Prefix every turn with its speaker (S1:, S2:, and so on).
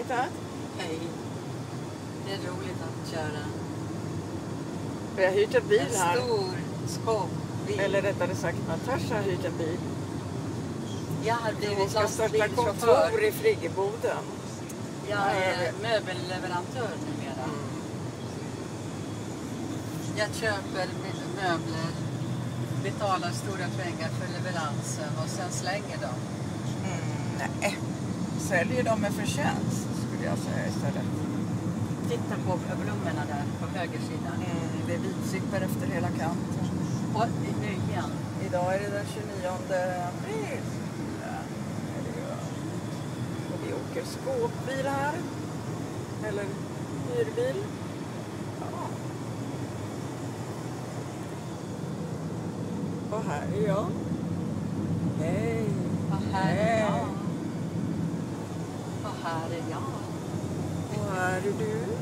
S1: Hej Tat.
S2: Hej. Det är roligt att köra
S1: Vi har hyrt en bil
S2: en
S1: här.
S2: stor skåpbil.
S1: Eller rättare sagt, Natasha har hyrt en bil.
S2: Jag har
S1: Vi
S2: blivit
S1: ska starta
S2: lastbilschaufför.
S1: kontor i Friggeboden.
S2: Jag är möbelleverantör numera. Jag köper möbler, betalar stora pengar för leveransen och sen slänger dem.
S1: Nej, säljer de med förtjänst skulle jag säga istället.
S2: Titta på blommorna där på högersidan.
S1: Det är vitsipper efter hela kanten.
S2: Och nu igen.
S1: Idag är det den 29 april. Och vi åker skåpbil här. Eller hyrbil. Ja. Och här är jag. Hej.
S2: Och här är jag. Och här är jag.
S1: Och här är du.